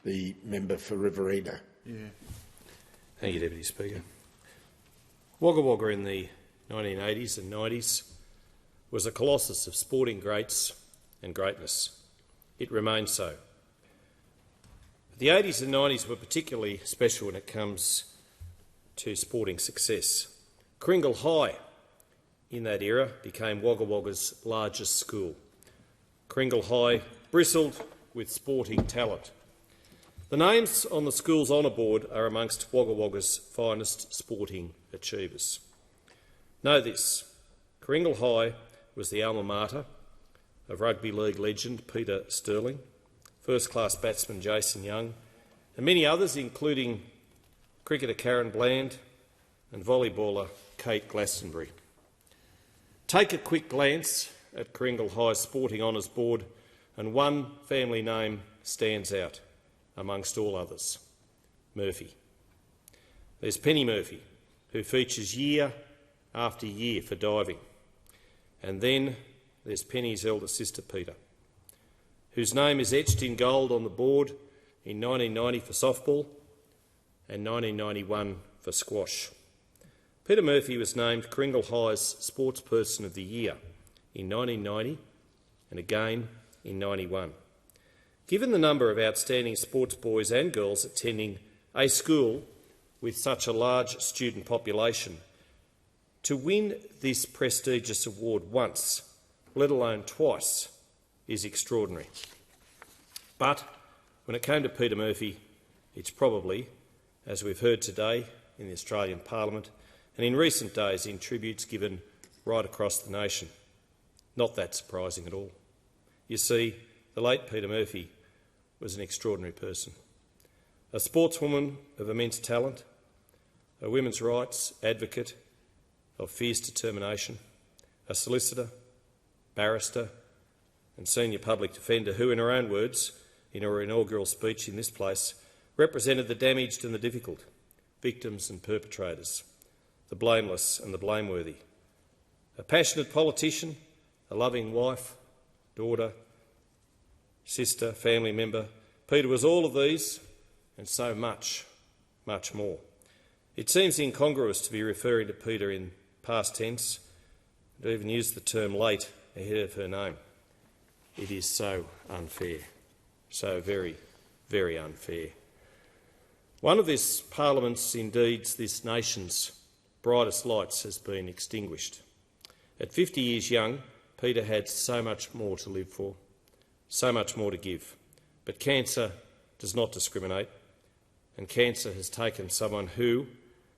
The member for Riverina. Thank you, Deputy Speaker. Wagga Wagga in the 1980s and 90s was a colossus of sporting greats and greatness. It remains so. The 80s and 90s were particularly special when it comes to sporting success. Kooringal High in that era became Wagga Wagga's largest school. Kooringal High bristled with sporting talent. The names on the school's honour board are amongst Wagga Wagga's finest sporting achievers. Know this, Kooringal High was the alma mater of rugby league legend Peter Sterling, first-class batsman Jason Young, and many others, including cricketer Karen Bland and volleyballer Kate Glastonbury. Take a quick glance at Kooringal High's sporting honours board and one family name stands out amongst all others: Murphy. There's Penny Murphy, who features year after year for diving. And then there's Penny's elder sister, Peta, whose name is etched in gold on the board in 1990 for softball and 1991 for squash. Peta Murphy was named Kooringal High's Sportsperson of the Year in 1990 and again in 1991. Given the number of outstanding sports boys and girls attending a school with such a large student population, to win this prestigious award once, let alone twice, is extraordinary. But when it came to Peta Murphy, it's probably, as we've heard today in the Australian Parliament and in recent days in tributes given right across the nation, not that surprising at all. You see, the late Peta Murphy was an extraordinary person, a sportswoman of immense talent, a women's rights advocate of fierce determination, a solicitor, barrister and senior public defender who, in her own words, in her inaugural speech in this place, represented the damaged and the difficult, victims and perpetrators, the blameless and the blameworthy. A passionate politician, a loving wife, daughter, sister, family member, Peta was all of these and so much, much more. It seems incongruous to be referring to Peta in past tense, and to even use the term late ahead of her name. It is so unfair, so very, very unfair. One of this Parliament's, indeed this nation's, brightest lights has been extinguished. At 50 years young, Peta had so much more to live for, so much more to give. But cancer does not discriminate, and cancer has taken someone who,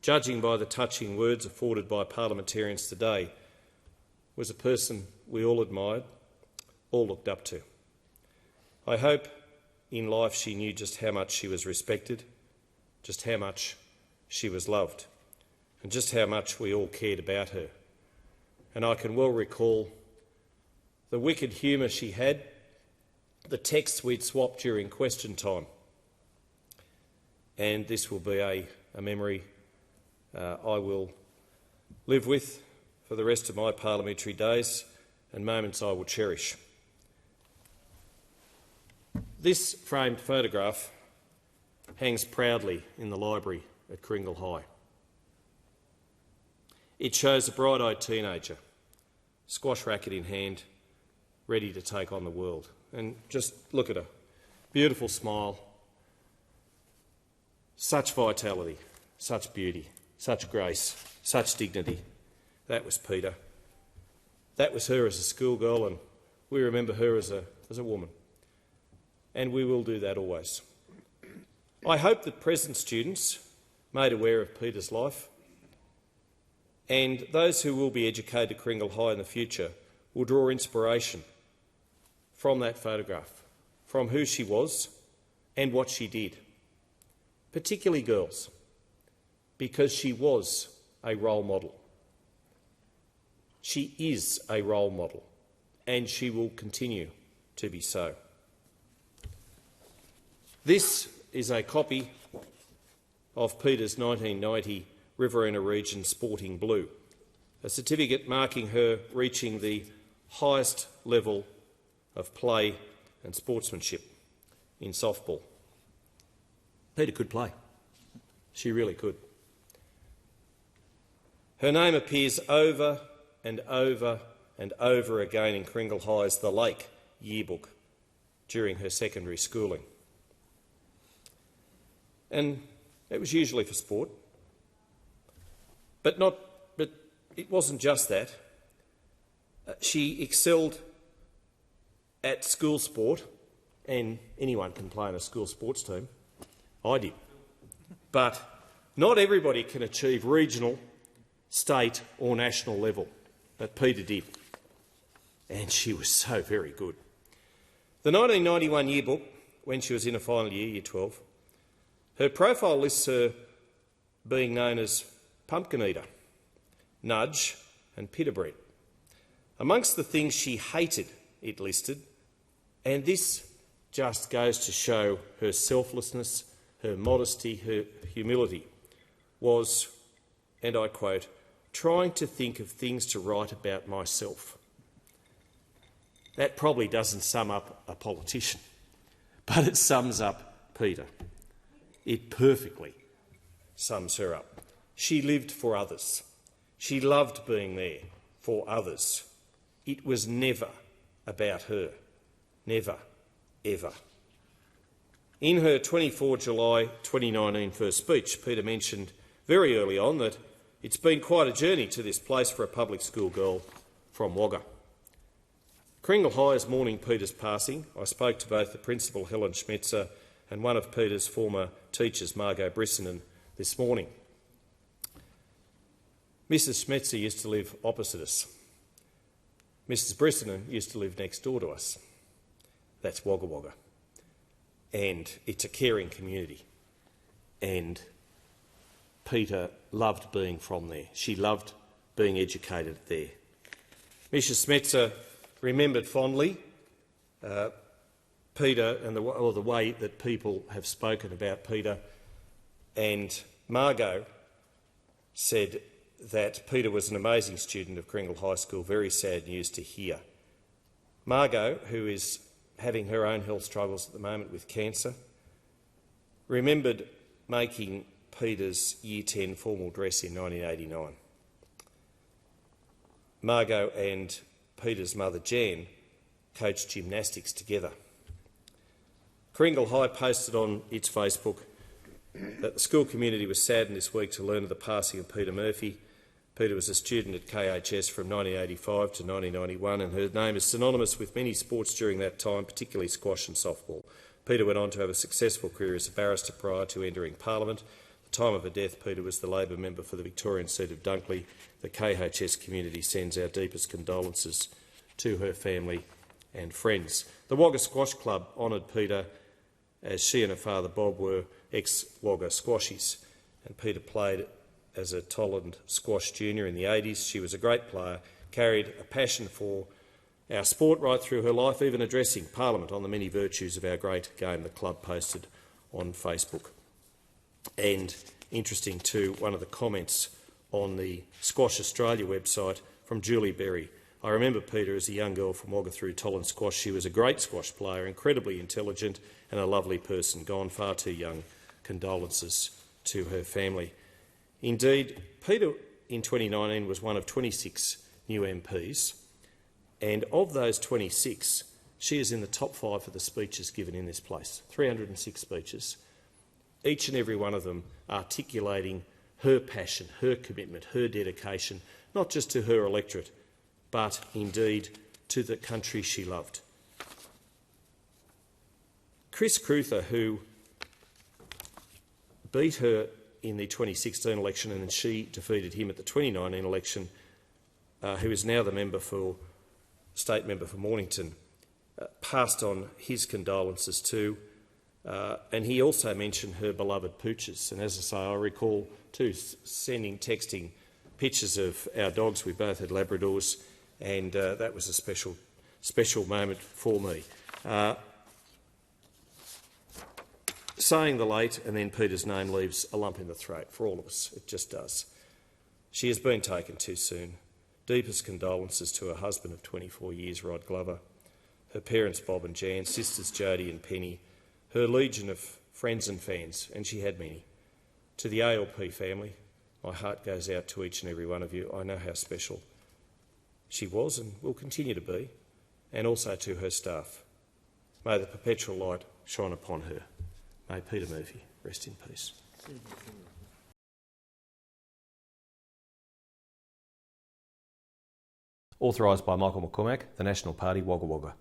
judging by the touching words afforded by parliamentarians today, was a person we all admired, all looked up to. I hope in life she knew just how much she was respected, just how much she was loved, and just how much we all cared about her. And I can well recall the wicked humour she had, the texts we'd swapped during question time. And this will be a memory I will live with for the rest of my parliamentary days and moments I will cherish. This framed photograph hangs proudly in the library at Kooringal High. It shows a bright-eyed teenager, squash racket in hand, ready to take on the world. And just look at her. Beautiful smile, such vitality, such beauty, such grace, such dignity. That was Peta. That was her as a schoolgirl, and we remember her as a woman. And we will do that always. I hope that present students, made aware of Peta's life, and those who will be educated at Kooringal High in the future will draw inspiration from that photograph, from who she was and what she did, particularly girls, because she was a role model. She is a role model, and she will continue to be so. This is a copy of Peta's 1990 Riverina Region Sporting Blue, a certificate marking her reaching the highest level of play and sportsmanship in softball. Peta could play. She really could. Her name appears over and over and over again in Kooringal High's The Lake yearbook during her secondary schooling. And it was usually for sport. But it wasn't just that. She excelled at school sport, and anyone can play in a school sports team. I did. But not everybody can achieve regional, state or national level, but Peta did. And she was so very good. The 1991 yearbook, when she was in a final year, Year 12, her profile lists her being known as Pumpkin Eater, Nudge and Pita Bread. Amongst the things she hated, it listed, and this just goes to show her selflessness, her modesty, her humility, was, and I quote, trying to think of things to write about myself. That probably doesn't sum up a politician, but it sums up Peta. It perfectly sums her up. She lived for others. She loved being there for others. It was never about her. Never, ever. In her 24 July 2019 first speech, Peta mentioned very early on that it's been quite a journey to this place for a public school girl from Wagga. Kooringal High is mourning Peta's passing. I spoke to both the principal, Helen Schmetzer, and one of Peta's former teachers, Margot Brissenden, this morning. Mrs Schmetzer used to live opposite us. Mrs Brissenden used to live next door to us. That's Wagga Wagga. And it's a caring community. And Peta loved being from there. She loved being educated there. Mrs Schmetzer remembered fondly Peta and the way that people have spoken about Peta, and Margot said that Peta was an amazing student of Kooringal High School. Very sad news to hear. Margot, who is having her own health struggles at the moment with cancer, remembered making Peta's Year 10 formal dress in 1989. Margot and Peta's mother, Jan, coached gymnastics together. Kooringal High posted on its Facebook that the school community was saddened this week to learn of the passing of Peta Murphy. Peta was a student at KHS from 1985 to 1991, and her name is synonymous with many sports during that time, particularly squash and softball. Peta went on to have a successful career as a barrister prior to entering Parliament. At the time of her death, Peta was the Labor member for the Victorian seat of Dunkley. The KHS community sends our deepest condolences to her family and friends. The Wagga Squash Club honoured Peta as she and her father Bob were ex-Wagga squashies, and Peta played as a Tolland squash junior in the 80s. She was a great player, carried a passion for our sport right through her life, even addressing Parliament on the many virtues of our great game, the club posted on Facebook. And interesting too, one of the comments on the Squash Australia website from Julie Berry. I remember Peta as a young girl from Wagga through Tolland squash. She was a great squash player, incredibly intelligent and a lovely person, gone far too young. Condolences to her family. Indeed, Peta in 2019 was one of 26 new MPs, and of those 26, she is in the top 5 for the speeches given in this place, 306 speeches, each and every one of them articulating her passion, her commitment, her dedication, not just to her electorate, but indeed to the country she loved. Chris Cruther, who beat her in the 2016 election and she defeated him at the 2019 election, who is now the state member for Mornington, passed on his condolences too, and he also mentioned her beloved pooches. And as I say, I recall too texting pictures of our dogs. We both had Labradors, and that was a special moment for me. Saying the late and then Peta's name leaves a lump in the throat for all of us. It just does. She has been taken too soon. Deepest condolences to her husband of 24 years, Rod Glover, her parents Bob and Jan, sisters Jodie and Penny, her legion of friends and fans, and she had many. To the ALP family, my heart goes out to each and every one of you. I know how special she was and will continue to be, and also to her staff. May the perpetual light shine upon her. May Peta Murphy rest in peace. Authorised by Michael McCormack, the National Party, Wagga Wagga.